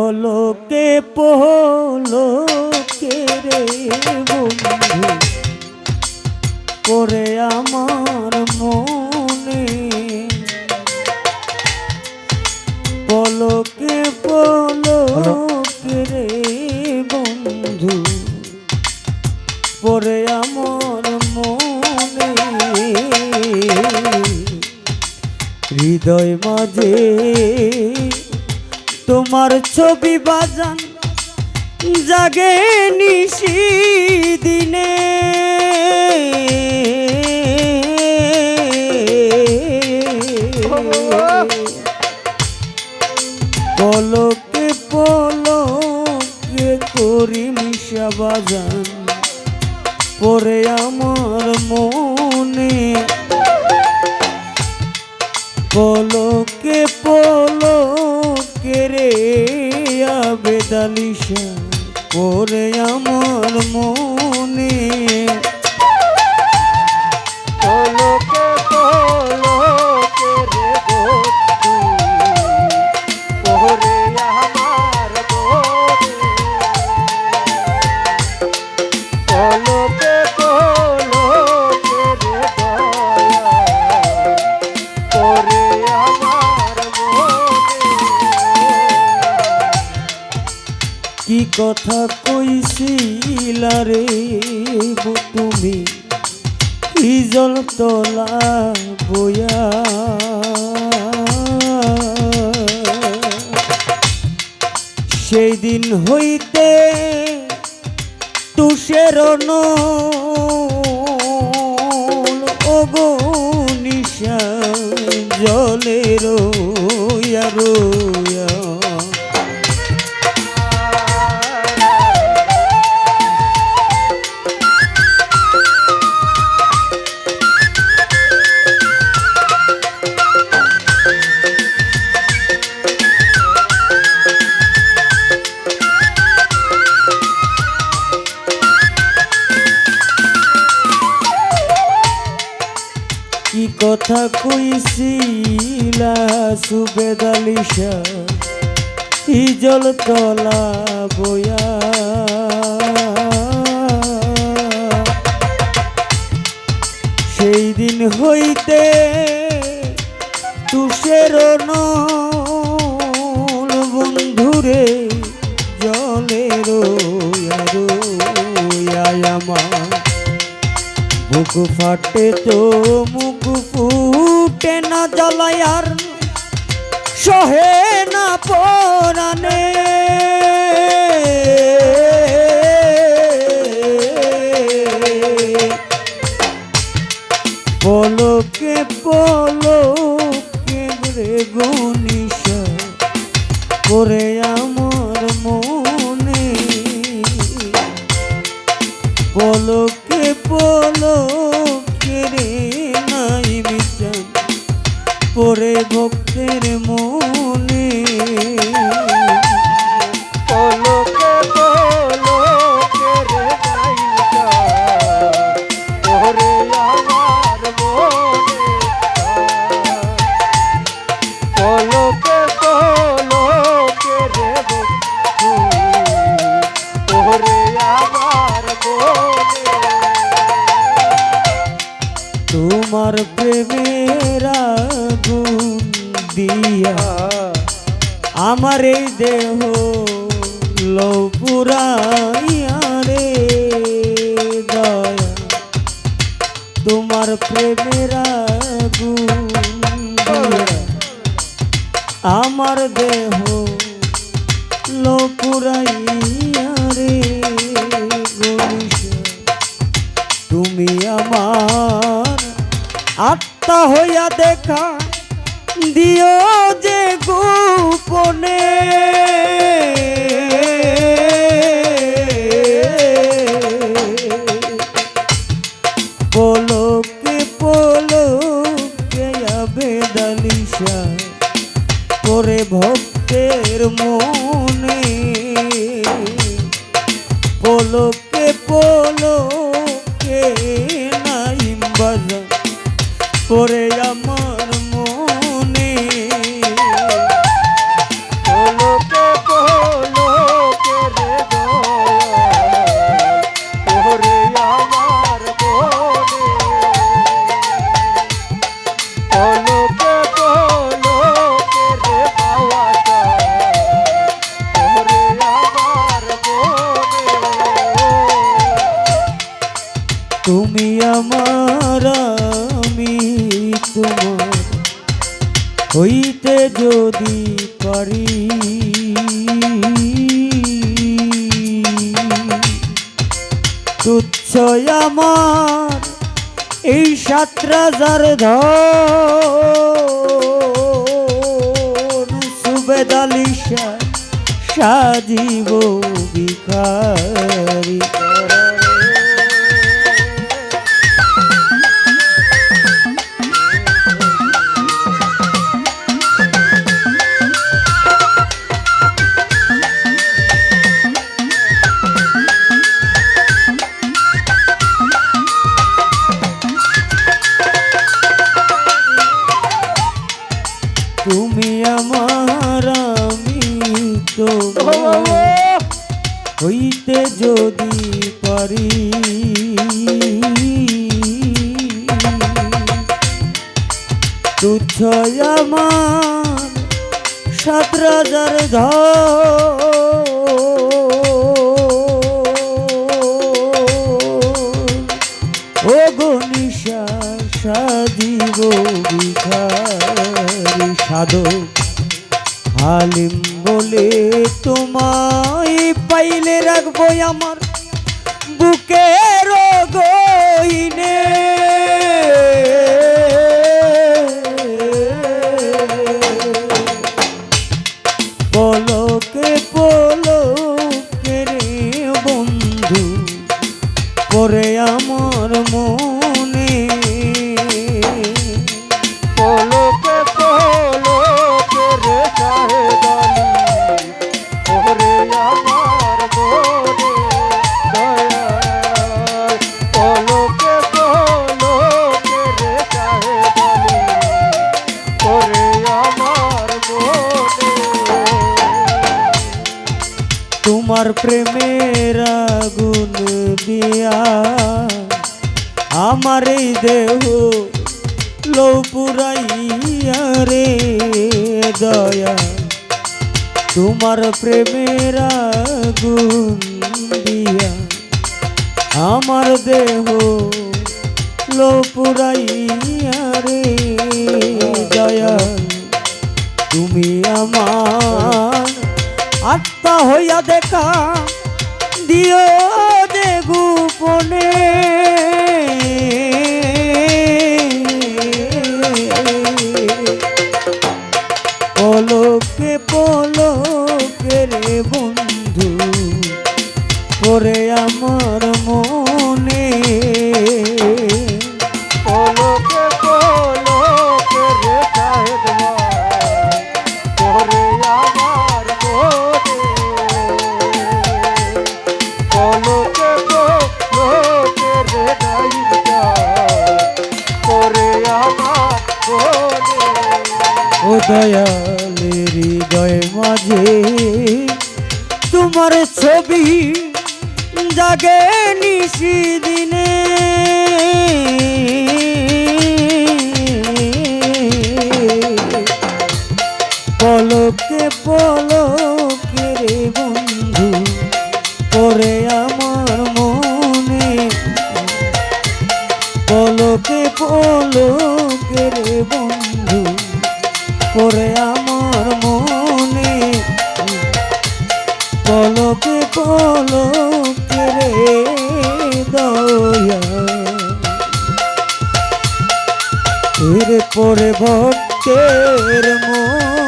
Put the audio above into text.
পলকে পলকে রে বন্ধু করে আমার মনে পলকে পলকে রে বন্ধু করে আমার মনে হৃদয় মাঝে তোমার ছবি বাজান জাগে নিশি দিনে পলকে পলকে করি মিশা বাজান পরে আমার মনে পলকে পলকে রে আবেদালিশা পরে আমার মনে পলকে পলকে রে বন্ধু পরে আমার মনে পলকে পলকে রে দয়া পরে আমার মনে কি কথা কইছিলা রে তুমি কি জল তোলা বয়া সেই দিন হইতে তুষের ওগো নিশা জলের রোয়া রোয়া কি কথা কইছিলা সুবেদালিশা জল তলা বয়া সেই দিন হইতে তুষের নল বন্ধুরে জলের আমার বুক ফাটে তো মুখ ফুটে না জ্বালায় আর সহে না পরানে পলকে পলকে রে গনিশা করে আমার মনে পলকে পলকে রে নাই বিচার পরে ভক্তের মনে পলকে পলকে রে নাইকা পরে আমার মনে পলকে পলকে রে বন্ধু পরে আমার মনে তোমার প্রেমের আগুন দিয়া আমার এই দেহ লপুরাইয়া রে দয়া তোমার প্রেমের আগুন দিয়া আমার দেহ লপুরাইয়া রে গনিশা তুমি আমার আত্মা হইয়া দেখা দিও যে গোপনে পলকে পলকে আবেদালিশা করে ভক্তের মনে পলকে পলকে নাইম বাজা করে আমার মনে পলকে যদি পারি তুচ্ছ আমার এই ৭,০০০ ধন সুবেদ আলী শাহ সাজিব ভিখারি তুমি আমার আমি তোমার হইতে যদি পারি তুচ্ছ আমার ৭,০০০ ধন ও গনিশা সাজিব ভিখারি সাধক হালিম বলে তোমায় পাইলে রাখবো আমার বুকের গইনে পলকে পলকে রে বন্ধু পরে আমার মনে পলকে পলকে রে শাহেদ আলী ওরে আমার মনে দয়াল পলকে পলকে রে শাহেদ আলী ওরে আমার মনে তোমার প্রেমের আগুন দিয়া আমার এই দেহ লো পুরাইয়া রে দয়া তোমার প্রেমের আগুন দিয়া আমার দেহ লো পুরাইয়া রে দয়া তুমি আমার আত্মা হইয়া দেখা দিও দে গোপনে পলকে পলকে রে বন্ধু পরে আমার মনে পলকে পলকে রে শাহেদ ভাই ওরে আমার মনে পলকে পলকে রে নাইকা ওরে আমার মনে ও দয়ালের হৃদয় মাঝে তোমার ছবি জাগে নিশি দিনে পলকে পলকে রে বন্ধু পরে আমার মনে পলকে পলকে রে বন্ধু পরে আমার মনে পলকে পলকে রে দয়া এর পরে ভক্তের মন